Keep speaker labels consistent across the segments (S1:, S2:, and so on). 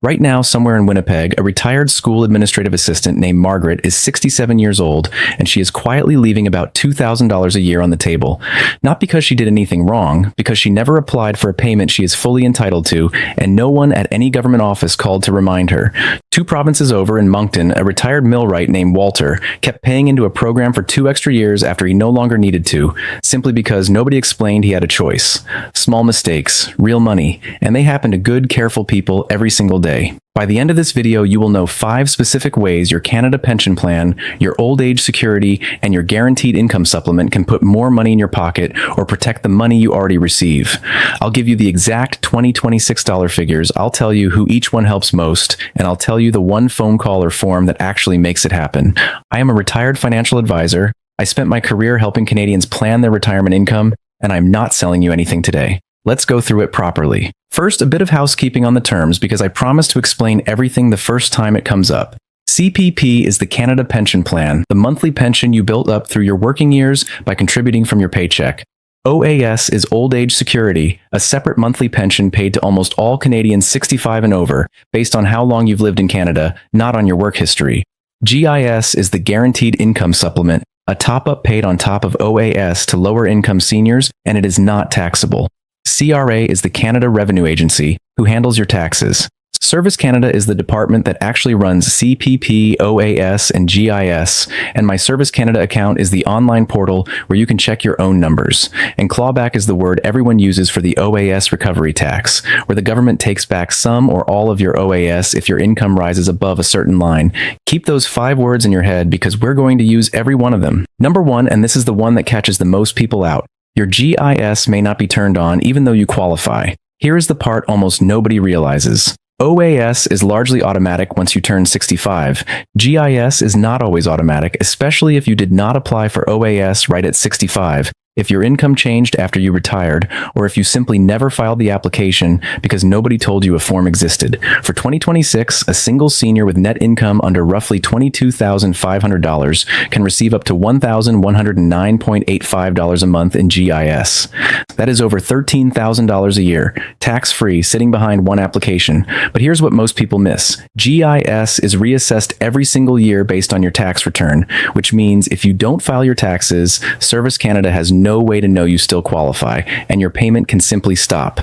S1: Right now, somewhere in Winnipeg, a retired school administrative assistant named Margaret is 67 years old, and she is quietly leaving about $2,000 a year on the table. Not because she did anything wrong, because she never applied for a payment she is fully entitled to, and no one at any government office called to remind her. 2 provinces over in Moncton, a retired millwright named Walter kept paying into a program for 2 extra years after he no longer needed to, simply because nobody explained he had a choice. Small mistakes, real money, and they happen to good, careful people every single day. By the end of this video, you will know 5 specific ways your Canada pension plan, your old age security, and your guaranteed income supplement can put more money in your pocket or protect the money you already receive. I'll give you the exact $26 figures, I'll tell you who each one helps most, and I'll tell you the one phone call or form that actually makes it happen. I am a retired financial advisor. I spent my career helping Canadians plan their retirement income, and I'm not selling you anything today. Let's go through it properly. First, a bit of housekeeping on the terms because I promise to explain everything the first time it comes up. CPP is the Canada Pension Plan, the monthly pension you built up through your working years by contributing from your paycheck. OAS is Old Age Security, a separate monthly pension paid to almost all Canadians 65 and over, based on how long you've lived in Canada, not on your work history. GIS is the Guaranteed Income Supplement, a top-up paid on top of OAS to lower-income seniors, and it is not taxable. CRA is the Canada Revenue Agency, who handles your taxes. Service Canada is the department that actually runs CPP, OAS, and GIS, and my Service Canada account is the online portal where you can check your own numbers. And clawback is the word everyone uses for the OAS recovery tax, where the government takes back some or all of your OAS if your income rises above a certain line. Keep those 5 words in your head because we're going to use every one of them. Number 1, and this is the one that catches the most people out. Your GIS may not be turned on even though you qualify. Here is the part almost nobody realizes. OAS is largely automatic once you turn 65. GIS is not always automatic, especially if you did not apply for OAS right at 65. If your income changed after you retired, or if you simply never filed the application because nobody told you a form existed. For 2026, a single senior with net income under roughly $22,500 can receive up to $1,109.85 a month in GIS. That is over $13,000 a year, tax-free, sitting behind one application. But here's what most people miss. GIS is reassessed every single year based on your tax return, which means if you don't file your taxes, Service Canada has no way to know you still qualify, and your payment can simply stop.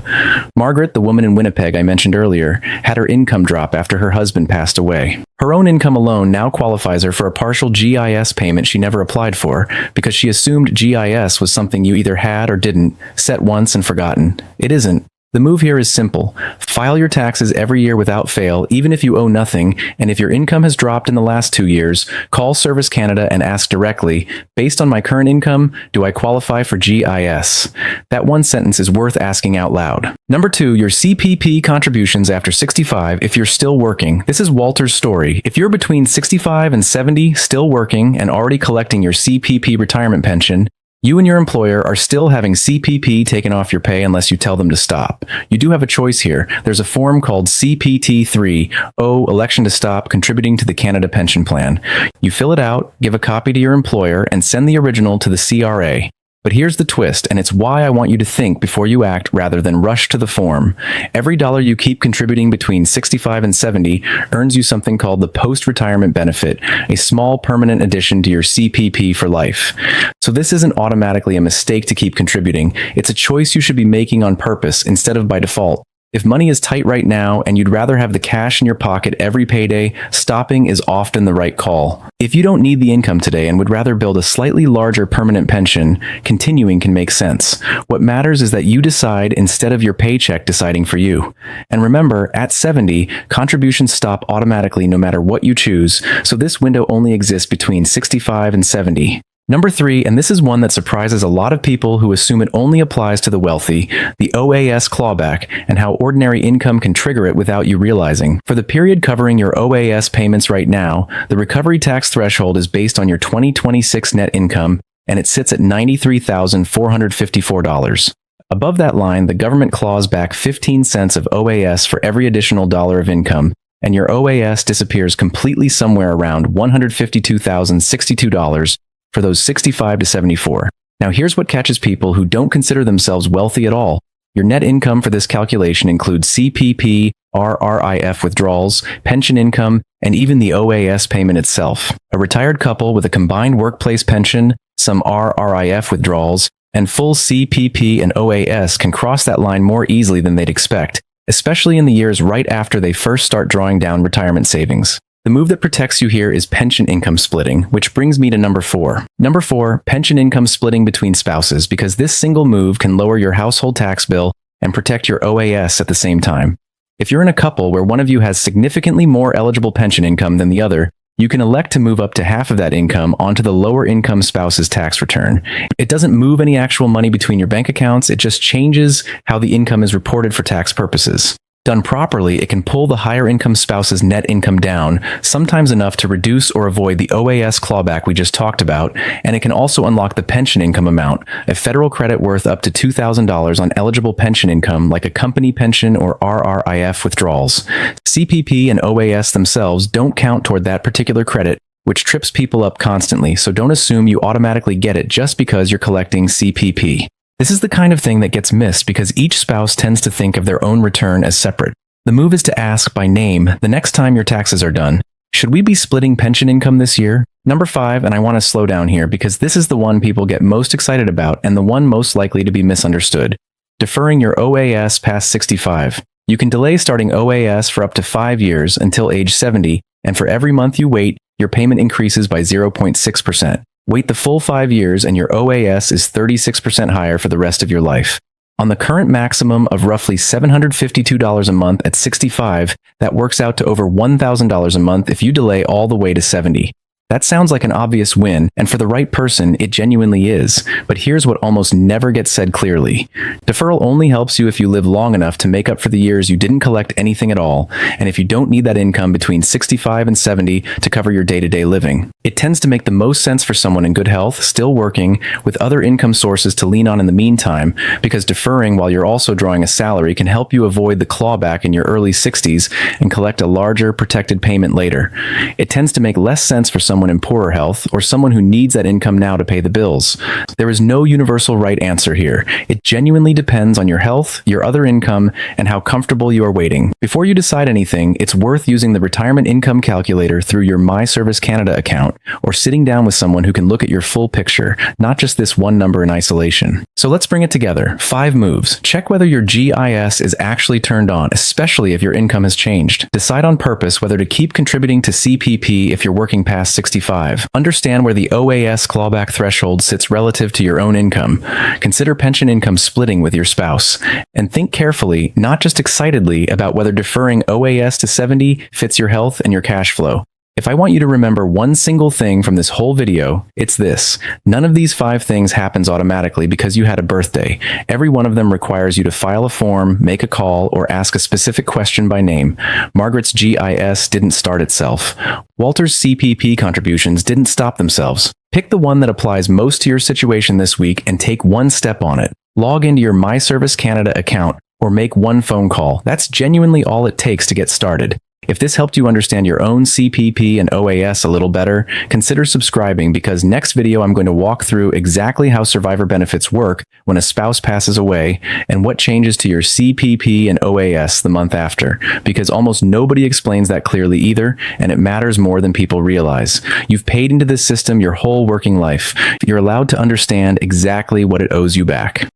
S1: Margaret, the woman in Winnipeg I mentioned earlier, had her income drop after her husband passed away. Her own income alone now qualifies her for a partial GIS payment she never applied for because she assumed GIS was something you either had or didn't, set once and forgotten. It isn't. The move here is simple. File your taxes every year without fail, even if you owe nothing, and if your income has dropped in the last 2 years, call Service Canada and ask directly, based on my current income, do I qualify for GIS? That one sentence is worth asking out loud. Number 2, your CPP contributions after 65 if you're still working. This is Walter's story. If you're between 65 and 70, still working, and already collecting your CPP retirement pension, you and your employer are still having CPP taken off your pay unless you tell them to stop. You do have a choice here. There's a form called CPT3, Election to Stop Contributing to the Canada Pension Plan. You fill it out, give a copy to your employer, and send the original to the CRA. But here's the twist, and it's why I want you to think before you act rather than rush to the form. Every dollar you keep contributing between 65 and 70 earns you something called the post-retirement benefit, a small permanent addition to your CPP for life. So this isn't automatically a mistake to keep contributing. It's a choice you should be making on purpose instead of by default. If money is tight right now and you'd rather have the cash in your pocket every payday, stopping is often the right call. If you don't need the income today and would rather build a slightly larger permanent pension, continuing can make sense. What matters is that you decide instead of your paycheck deciding for you. And remember, at 70, contributions stop automatically no matter what you choose, so this window only exists between 65 and 70. Number 3, and this is one that surprises a lot of people who assume it only applies to the wealthy, the OAS clawback, and how ordinary income can trigger it without you realizing. For the period covering your OAS payments right now, the recovery tax threshold is based on your 2026 net income, and it sits at $93,454. Above that line, the government claws back 15 cents of OAS for every additional dollar of income, and your OAS disappears completely somewhere around $152,062 for those 65 to 74. Now here's what catches people who don't consider themselves wealthy at all. Your net income for this calculation includes CPP, RRIF withdrawals, pension income, and even the OAS payment itself. A retired couple with a combined workplace pension, some RRIF withdrawals, and full CPP and OAS can cross that line more easily than they'd expect, especially in the years right after they first start drawing down retirement savings. The move that protects you here is pension income splitting, which brings me to number 4. Number 4, pension income splitting between spouses, because this single move can lower your household tax bill and protect your OAS at the same time. If you're in a couple where one of you has significantly more eligible pension income than the other, you can elect to move up to half of that income onto the lower income spouse's tax return. It doesn't move any actual money between your bank accounts, it just changes how the income is reported for tax purposes. Done properly, it can pull the higher income spouse's net income down, sometimes enough to reduce or avoid the OAS clawback we just talked about, and it can also unlock the pension income amount, a federal credit worth up to $2,000 on eligible pension income like a company pension or RRIF withdrawals. CPP and OAS themselves don't count toward that particular credit, which trips people up constantly, so don't assume you automatically get it just because you're collecting CPP. This is the kind of thing that gets missed because each spouse tends to think of their own return as separate. The move is to ask by name the next time your taxes are done, should we be splitting pension income this year? Number 5, and I want to slow down here because this is the one people get most excited about and the one most likely to be misunderstood. Deferring your OAS past 65. You can delay starting OAS for up to 5 years until age 70, and for every month you wait, your payment increases by 0.6%. Wait the full 5 years and your OAS is 36% higher for the rest of your life. On the current maximum of roughly $752 a month at 65, that works out to over $1,000 a month if you delay all the way to 70. That sounds like an obvious win, and for the right person, it genuinely is. But here's what almost never gets said clearly. Deferral only helps you if you live long enough to make up for the years you didn't collect anything at all, and if you don't need that income between 65 and 70 to cover your day-to-day living. It tends to make the most sense for someone in good health, still working, with other income sources to lean on in the meantime, because deferring while you're also drawing a salary can help you avoid the clawback in your early 60s and collect a larger, protected payment later. It tends to make less sense for someone in poorer health or someone who needs that income now to pay the bills. There is no universal right answer here. It genuinely depends on your health, your other income, and how comfortable you are waiting. Before you decide anything, it's worth using the retirement income calculator through your My Service Canada account or sitting down with someone who can look at your full picture, not just this one number in isolation. So let's bring it together. 5 moves. Check whether your GIS is actually turned on, especially if your income has changed. Decide on purpose whether to keep contributing to CPP if you're working past 65. Understand where the OAS clawback threshold sits relative to your own income. Consider pension income splitting with your spouse. And think carefully, not just excitedly, about whether deferring OAS to 70 fits your health and your cash flow. If I want you to remember one single thing from this whole video, it's this. None of these 5 things happens automatically because you had a birthday. Every one of them requires you to file a form, make a call, or ask a specific question by name. Margaret's GIS didn't start itself. Walter's CPP contributions didn't stop themselves. Pick the one that applies most to your situation this week and take one step on it. Log into your My Service Canada account or make one phone call. That's genuinely all it takes to get started. If this helped you understand your own CPP and OAS a little better, consider subscribing because next video I'm going to walk through exactly how survivor benefits work when a spouse passes away and what changes to your CPP and OAS the month after, because almost nobody explains that clearly either, and it matters more than people realize. You've paid into this system your whole working life. You're allowed to understand exactly what it owes you back.